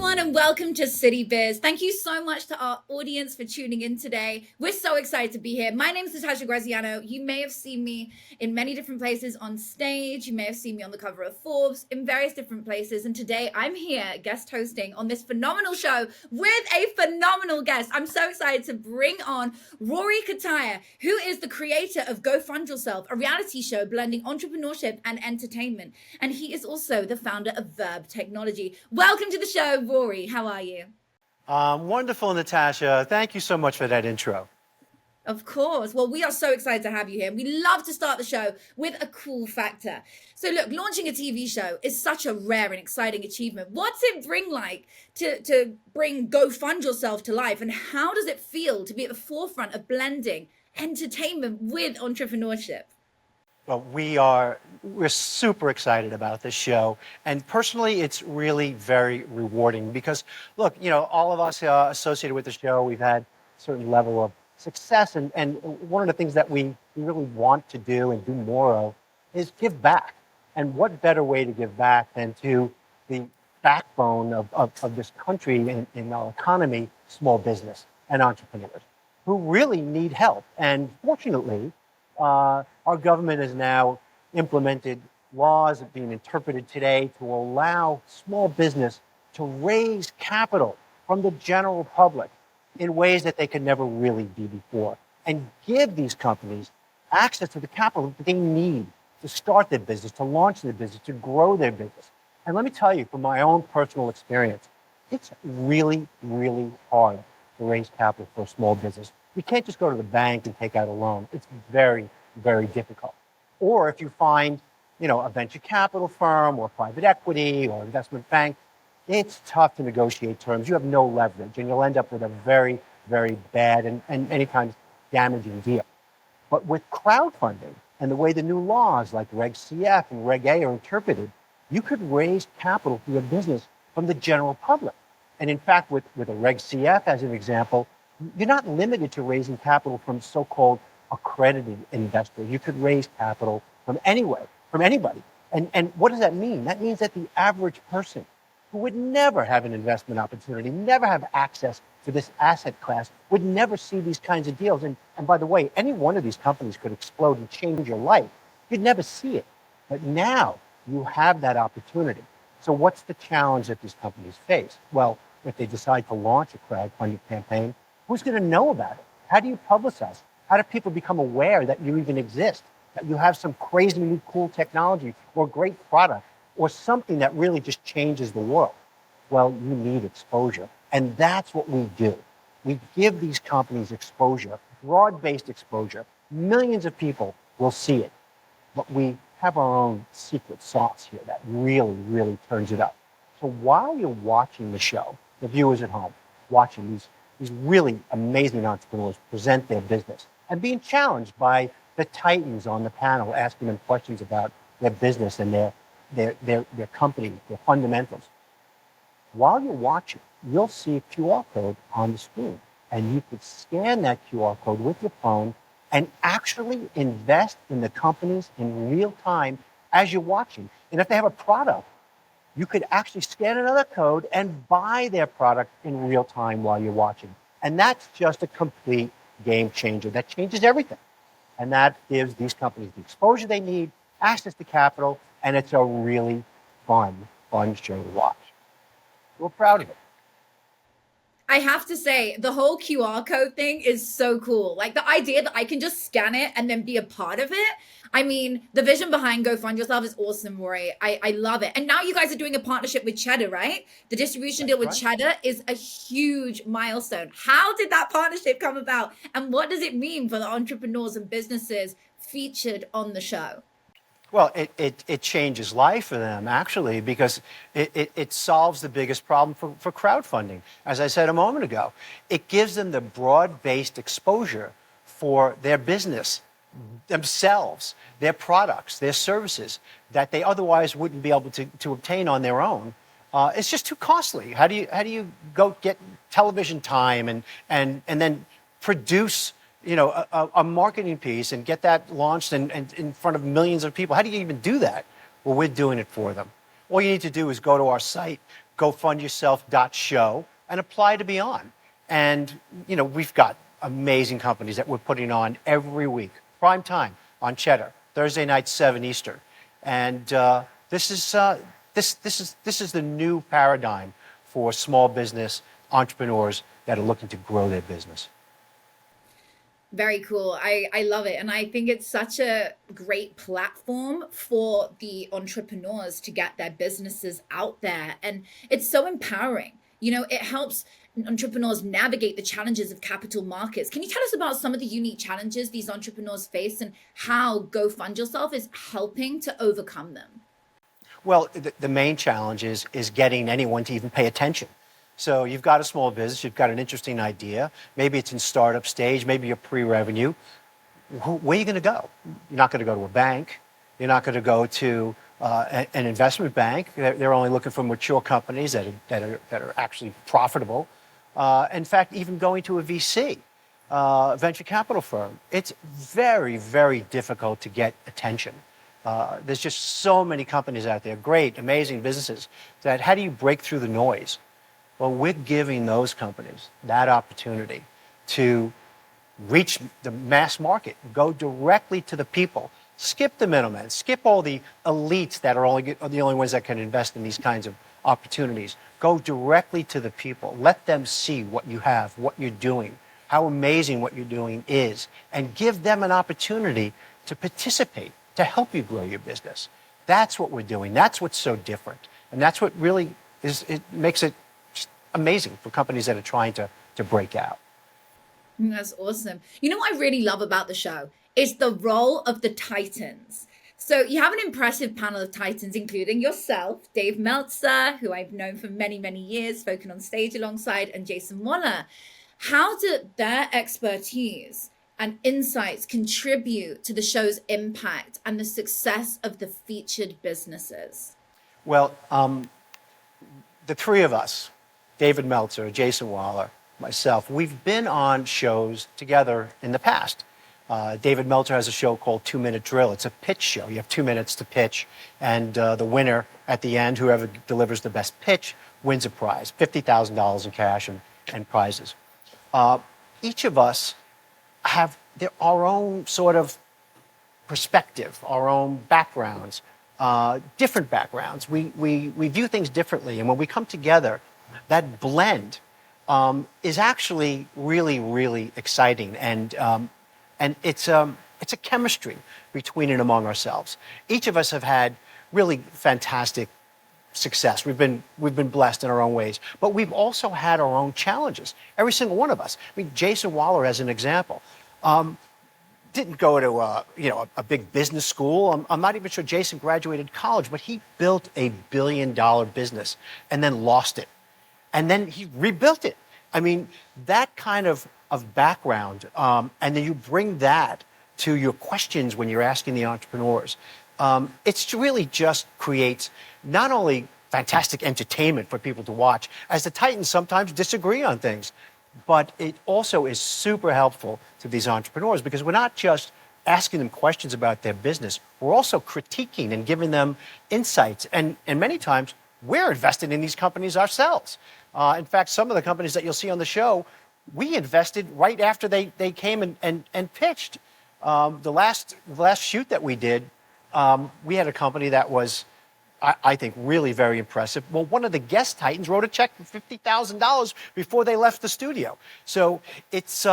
everyone, and welcome to City Biz. Thank you so much to our audience for tuning in today. We're so excited to be here. My name is Natasha Graziano. You may have seen me in many different places on stage. You may have seen me on the cover of Forbes in various different places. And today I'm here guest hosting on this phenomenal show with a phenomenal guest. I'm so excited to bring on Rory Cutaia, who is the creator of Go Fund Yourself, a reality show blending entrepreneurship and entertainment. And he is also the founder of Verb technology. Welcome to the show, Rory. How are you? Wonderful, Natasha. Thank you so much for that intro. Of course. Well, we are so excited to have you here. We love to start the show with a cool factor. So look, launching a TV show is such a rare and exciting achievement. What's it bring like to bring Go Fund Yourself to life? And how does it feel to be at the forefront of blending entertainment with entrepreneurship? Well, we're super excited about this show. And personally, it's really very rewarding because, look, all of us associated with the show, we've had a certain level of success. And one of the things that we really want to do and do more of is give back. And what better way to give back than to the backbone of this country and in our economy, small business and entrepreneurs who really need help. And fortunately, our government has now implemented laws being interpreted today to allow small business to raise capital from the general public in ways that they could never really be before, and give these companies access to the capital that they need to start their business, to launch their business, to grow their business. And let me tell you, from my own personal experience, it's really, really hard to raise capital for a small business. You can't just go to the bank and take out a loan. It's very, very difficult. Or if you find, a venture capital firm or private equity or investment bank, it's tough to negotiate terms. You have no leverage, and you'll end up with a very, very bad and many times damaging deal. But with crowdfunding and the way the new laws like Reg CF and Reg A are interpreted, you could raise capital for your business from the general public. And in fact, with a Reg CF as an example, you're not limited to raising capital from so-called accredited investors. You could raise capital from anywhere, from anybody. And what does that mean? That means that the average person who would never have an investment opportunity, never have access to this asset class, would never see these kinds of deals. And by the way, any one of these companies could explode and change your life. You'd never see it. But now you have that opportunity. So what's the challenge that these companies face? Well, if they decide to launch a crowdfunding campaign, who's going to know about it? How do you publicize? How do people become aware that you even exist, that you have some crazy new cool technology or great product or something that really just changes the world? Well, you need exposure. And that's what we do. We give these companies exposure, broad-based exposure. Millions of people will see it. But we have our own secret sauce here that really, really turns it up. So while you're watching the show, the viewers at home, watching these really amazing entrepreneurs present their business and being challenged by the titans on the panel, asking them questions about their business and their company, their fundamentals. While you're watching, you'll see a QR code on the screen, and you could scan that QR code with your phone and actually invest in the companies in real time as you're watching. And if they have a product, you could actually scan another code and buy their product in real time while you're watching. And that's just a complete game changer. That changes everything. And that gives these companies the exposure they need, access to capital, and it's a really fun show to watch. We're proud of it. I have to say, the whole QR code thing is so cool. Like the idea that I can just scan it and then be a part of it. I mean, the vision behind Go Fund Yourself is awesome, Rory. I love it. And now you guys are doing a partnership with Cheddar, right? The distribution deal with Cheddar is a huge milestone. How did that partnership come about? And what does it mean for the entrepreneurs and businesses featured on the show? Well, it changes life for them, actually, because it solves the biggest problem for crowdfunding. As I said a moment ago, it gives them the broad-based exposure for their business, themselves, their products, their services, that they otherwise wouldn't be able to obtain on their own. It's just too costly. How do you go get television time and then produce a marketing piece and get that launched and in front of millions of people? How do you even do that? Well, we're doing it for them. All you need to do is go to our site, gofundyourself.show and apply to be on. And, we've got amazing companies that we're putting on every week, prime time on Cheddar, Thursday night, 7 Eastern. And this is the new paradigm for small business entrepreneurs that are looking to grow their business. Very cool. I love it. And I think it's such a great platform for the entrepreneurs to get their businesses out there. And it's so empowering. It helps entrepreneurs navigate the challenges of capital markets. Can you tell us about some of the unique challenges these entrepreneurs face and how Go Fund Yourself is helping to overcome them? Well, the main challenge is getting anyone to even pay attention. So you've got a small business, you've got an interesting idea. Maybe it's in startup stage, maybe you're pre-revenue. Where are you going to go? You're not going to go to a bank. You're not going to go to an investment bank. They're only looking for mature companies that are actually profitable. In fact, even going to a VC, venture capital firm, it's very, very difficult to get attention. There's just so many companies out there, great, amazing businesses, that how do you break through the noise? Well, we're giving those companies that opportunity to reach the mass market, go directly to the people, skip the middlemen, skip all the elites that are the only ones that can invest in these kinds of opportunities. Go directly to the people. Let them see what you have, what you're doing, how amazing what you're doing is, and give them an opportunity to participate, to help you grow your business. That's what we're doing. That's what's so different. And that's what really it makes it amazing for companies that are trying to break out. That's awesome. What I really love about the show is the role of the Titans. So you have an impressive panel of Titans, including yourself, Dave Meltzer, who I've known for many, many years, spoken on stage alongside, and Jason Waller. How do their expertise and insights contribute to the show's impact and the success of the featured businesses? Well, the three of us, David Meltzer, Jason Waller, myself, we've been on shows together in the past. David Meltzer has a show called 2 Minute Drill. It's a pitch show. You have 2 minutes to pitch, and the winner at the end, whoever delivers the best pitch, wins a prize, $50,000 in cash and prizes. Each of us have our own sort of perspective, our own backgrounds, different backgrounds. We view things differently, and when we come together, that blend is actually really, really exciting, and it's a chemistry between and among ourselves. Each of us have had really fantastic success. We've been blessed in our own ways, but we've also had our own challenges. Every single one of us. I mean, Jason Waller, as an example, didn't go to a big business school. I'm not even sure Jason graduated college, but he built a $1 billion business and then lost it. And then he rebuilt it. I mean, that kind of background, and then you bring that to your questions when you're asking the entrepreneurs. It's really just creates not only fantastic entertainment for people to watch, as the Titans sometimes disagree on things, but it also is super helpful to these entrepreneurs because we're not just asking them questions about their business, we're also critiquing and giving them insights. And many times, we're invested in these companies ourselves. In fact, some of the companies that you'll see on the show, we invested right after they came and pitched. The last shoot that we did, we had a company that was, I think, really very impressive. Well, one of the guest Titans wrote a check for $50,000 before they left the studio. So it's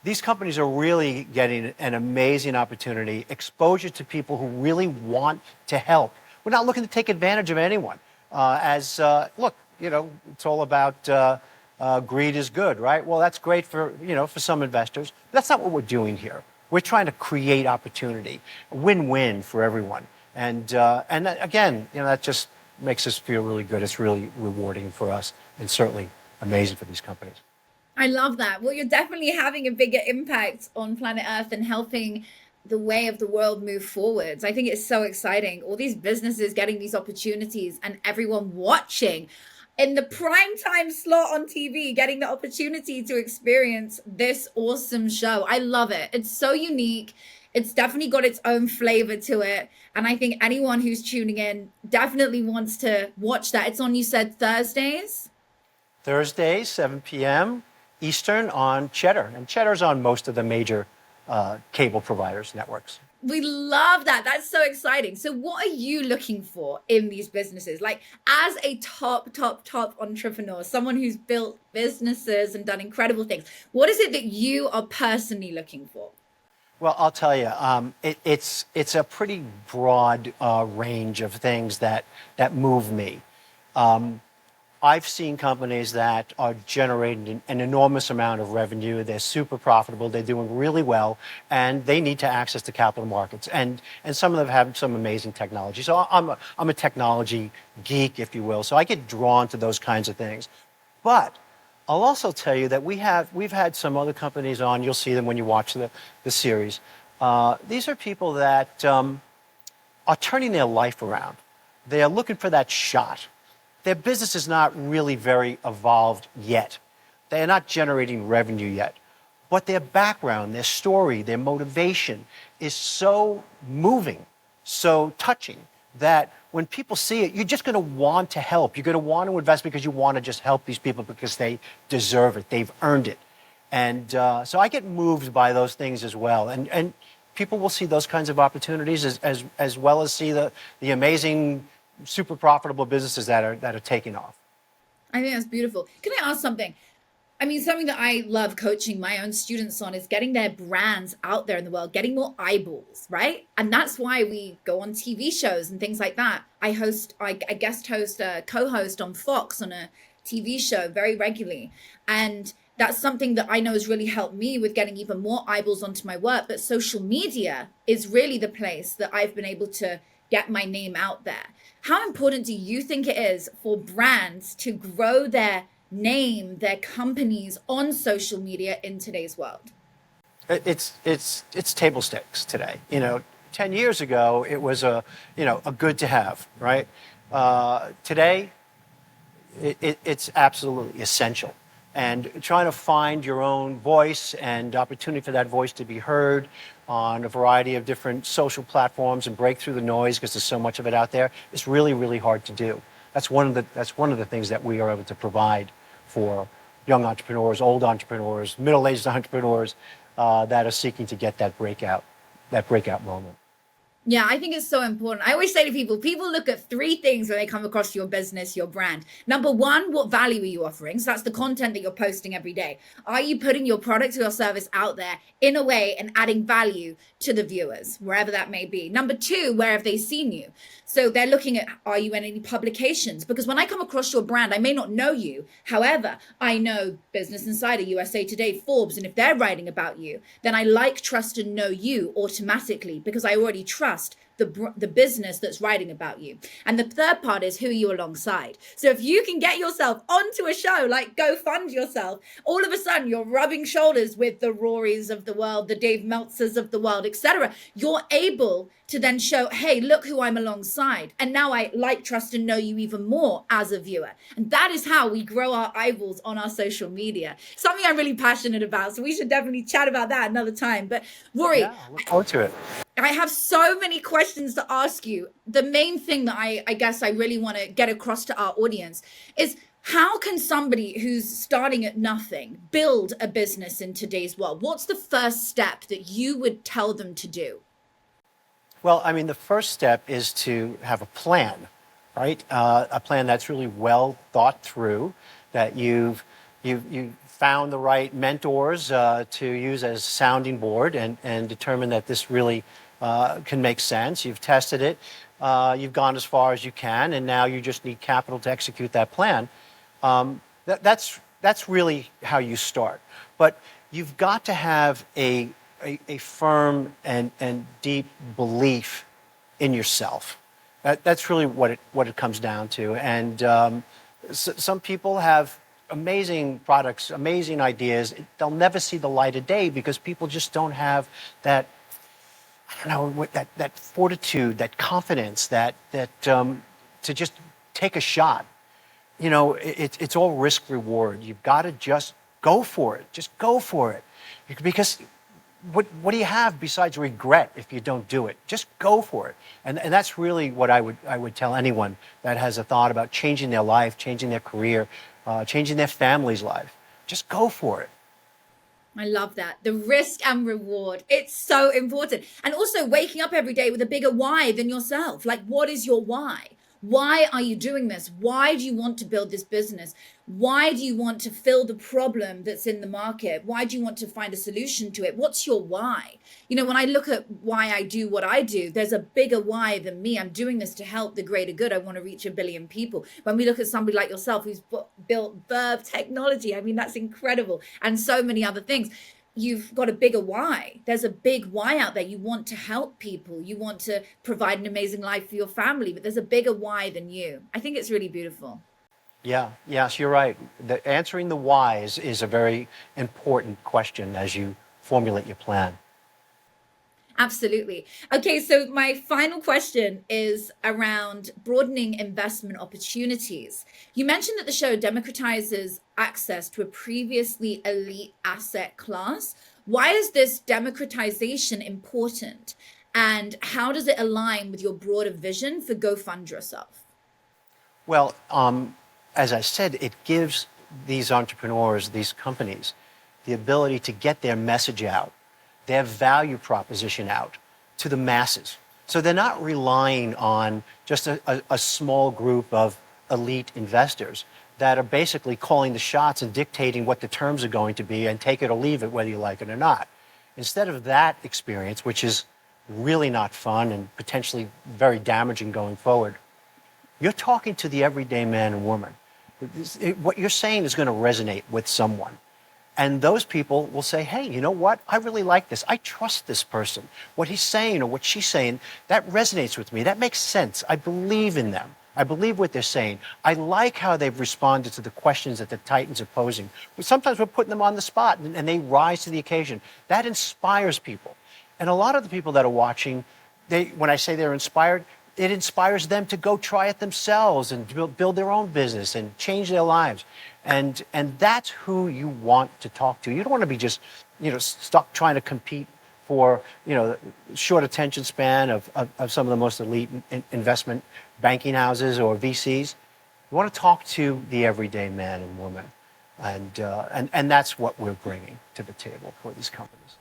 these companies are really getting an amazing opportunity, exposure to people who really want to help. We're not looking to take advantage of anyone. Look, it's all about greed is good, right? Well, that's great for some investors. But that's not what we're doing here. We're trying to create opportunity, a win-win for everyone. And again, that just makes us feel really good. It's really rewarding for us and certainly amazing for these companies. I love that. Well, you're definitely having a bigger impact on planet Earth and helping the way of the world move forwards. I think it's so exciting. All these businesses getting these opportunities and everyone watching in the prime time slot on TV, getting the opportunity to experience this awesome show. I love it. It's so unique. It's definitely got its own flavor to it. And I think anyone who's tuning in definitely wants to watch that. It's on, you said, Thursdays? Thursdays, 7 p.m. Eastern on Cheddar. And Cheddar's on most of the major cable providers' networks. We love that. That's so exciting. So, what are you looking for in these businesses? Like, as a top entrepreneur, someone who's built businesses and done incredible things, what is it that you are personally looking for? Well, I'll tell you, it's a pretty broad range of things that move me. I've seen companies that are generating an enormous amount of revenue. They're super profitable. They're doing really well, and they need to access the capital markets. And some of them have some amazing technology. So I'm a technology geek, if you will. So I get drawn to those kinds of things. But I'll also tell you that we've had some other companies on. You'll see them when you watch the series. These are people that are turning their life around. They are looking for that shot. Their business is not really very evolved yet. They are not generating revenue yet. But their background, their story, their motivation is so moving, so touching, that when people see it, you're just going to want to help. You're going to want to invest because you want to just help these people because they deserve it. They've earned it. And so I get moved by those things as well. And people will see those kinds of opportunities as well as see the amazing, super profitable businesses that are taking off. I think that's beautiful. Can I ask something? I mean, something that I love coaching my own students on is getting their brands out there in the world, getting more eyeballs, right? And that's why we go on TV shows and things like that. I guest host, co-host on Fox on a TV show very regularly. And that's something that I know has really helped me with getting even more eyeballs onto my work. But social media is really the place that I've been able to get my name out there. How important do you think it is for brands to grow their name, their companies on social media in today's world? It's table stakes today. 10 years ago, it was a good to have, right? Today, it's absolutely essential. And trying to find your own voice and opportunity for that voice to be heard on a variety of different social platforms and break through the noise, because there's so much of it out there, is really, really hard to do. That's one of the things that we are able to provide for young entrepreneurs, old entrepreneurs, middle-aged entrepreneurs that are seeking to get that breakout moment. Yeah, I think it's so important. I always say to people look at three things when they come across your business, your brand. Number one, what value are you offering? So that's the content that you're posting every day. Are you putting your product or your service out there in a way and adding value to the viewers, wherever that may be? Number two, where have they seen you? So they're looking at, are you in any publications? Because when I come across your brand, I may not know you. However, I know Business Insider, USA Today, Forbes, and if they're writing about you, then I like, trust, and know you automatically because I already trust the business that's writing about you. And the third part is who are you alongside. So if you can get yourself onto a show, like Go Fund Yourself, all of a sudden you're rubbing shoulders with the Rorys of the world, the Dave Meltzers of the world, etc. You're able to then show, hey, look who I'm alongside. And now I like, trust, and know you even more as a viewer. And that is how we grow our eyeballs on our social media. Something I'm really passionate about. So we should definitely chat about that another time. But Rory, Yeah, look forward to it. I have so many questions to ask you. The main thing that I guess I really want to get across to our audience is, how can somebody who's starting at nothing build a business in today's world? What's the first step that you would tell them to do? Well, I mean, the first step is to have a plan, right? A plan that's really well thought through, that you've found the right mentors to use as sounding board and determine that this really can make sense. You've tested it. You've gone as far as you can, and now you just need capital to execute that plan. That's really how you start. But you've got to have a firm and deep belief in yourself. That's really what it comes down to. And some people have amazing products, amazing ideas. They'll never see the light of day because people just don't have that, I don't know, that fortitude, that confidence, that to just take a shot. It's all risk reward. You've got to just go for it. Just go for it, because what do you have besides regret if you don't do it? Just go for it. And that's really what I would tell anyone that has a thought about changing their life, changing their career, changing their family's life. Just go for it. I love that. The risk and reward. It's so important. And also waking up every day with a bigger why than yourself. Like, what is your why? Why are you doing this? Why do you want to build this business? Why do you want to fill the problem that's in the market? Why do you want to find a solution to it? What's your why? You know, when I look at why I do what I do, there's a bigger why than me. I'm doing this to help the greater good. I want to reach 1 billion people. When we look at somebody like yourself who's built Verb technology, I mean, that's incredible. And so many other things. You've got a bigger why. There's a big why out there. You want to help people. You want to provide an amazing life for your family, but there's a bigger why than you. I think it's really beautiful. Yeah, yes, you're right. Answering the why is a very important question as you formulate your plan. Absolutely. Okay, so my final question is around broadening investment opportunities. You mentioned that the show democratizes access to a previously elite asset class. Why is this democratization important? And how does it align with your broader vision for Go Fund Yourself? Well, as I said, it gives these entrepreneurs, these companies, the ability to get their message out, their value proposition out to the masses. So they're not relying on just a small group of elite investors that are basically calling the shots and dictating what the terms are going to be and take it or leave it, whether you like it or not. Instead of that experience, which is really not fun and potentially very damaging going forward, you're talking to the everyday man and woman. What you're saying is going to resonate with someone. And those people will say, hey, you know what? I really like this. I trust this person. What he's saying or what she's saying, that resonates with me. That makes sense. I believe in them. I believe what they're saying. I like how they've responded to the questions that the Titans are posing. But sometimes we're putting them on the spot and they rise to the occasion. That inspires people. And a lot of the people that are watching, when I say they're inspired, it inspires them to go try it themselves and build their own business and change their lives. And that's who you want to talk to. You don't want to be just, stuck trying to compete for, short attention span of some of the most elite investment banking houses or VCs. You want to talk to the everyday man and woman. And that's what we're bringing to the table for these companies.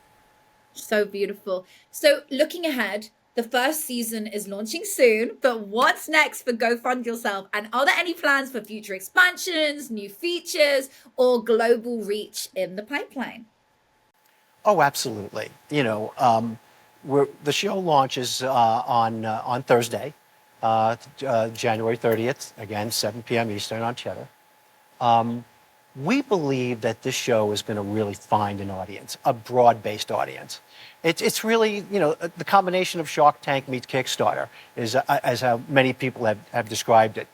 So beautiful. So looking ahead, the first season is launching soon, but what's next for Go Fund Yourself? And are there any plans for future expansions, new features, or global reach in the pipeline? Oh, absolutely. The show launches on Thursday, January 30th, again, 7 p.m. Eastern on Cheddar. We believe that this show is going to really find an audience, a broad-based audience. It's really, the combination of Shark Tank meets Kickstarter is as how many people have described it,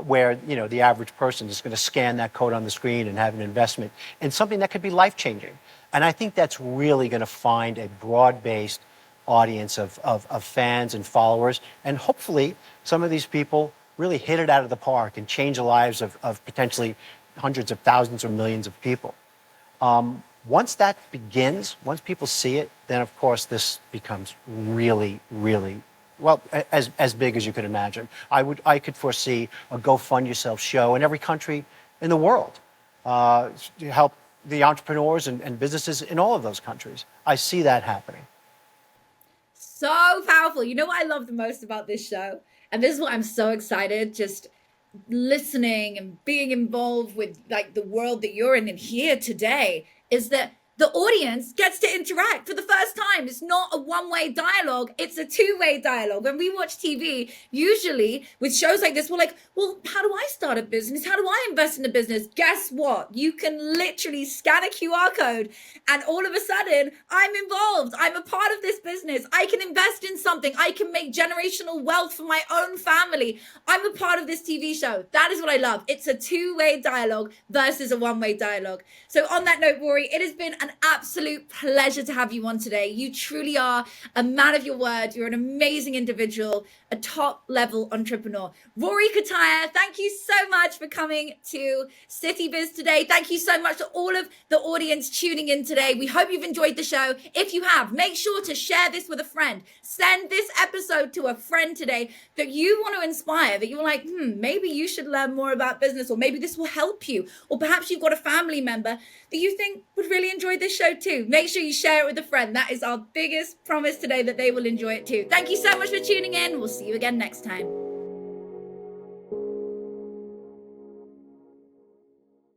where, the average person is going to scan that code on the screen and have an investment in something that could be life-changing. And I think that's really going to find a broad-based audience of fans and followers. And hopefully some of these people really hit it out of the park and change the lives of potentially hundreds of thousands or millions of people. Once that begins, once people see it, then of course this becomes really, really, well, as big as you could imagine. I could foresee a Go Fund Yourself show in every country in the world to help the entrepreneurs and businesses in all of those countries. I see that happening. So powerful. You know what I love the most about this show? And this is what I'm so excited, just listening and being involved with like the world that you're in and here today, is that the audience gets to interact for the first time. It's not a one-way dialogue. It's a two-way dialogue. When we watch TV, usually with shows like this, we're like, well, how do I start a business? How do I invest in a business? Guess what? You can literally scan a QR code and all of a sudden I'm involved. I'm a part of this business. I can invest in something. I can make generational wealth for my own family. I'm a part of this TV show. That is what I love. It's a two-way dialogue versus a one-way dialogue. So on that note, Rory, it has been an absolute pleasure to have you on today. You truly are a man of your word. You're an amazing individual. a top level entrepreneur. Rory Cutaia, thank you so much for coming to City Biz today. Thank you so much to all of the audience tuning in today. We hope you've enjoyed the show. If you have, make sure to share this with a friend. Send this episode to a friend today that you want to inspire, that you're like, maybe you should learn more about business, or maybe this will help you. Or perhaps you've got a family member that you think would really enjoy this show too. Make sure you share it with a friend. That is our biggest promise today, that they will enjoy it too. Thank you so much for tuning in. We'll see you again next time.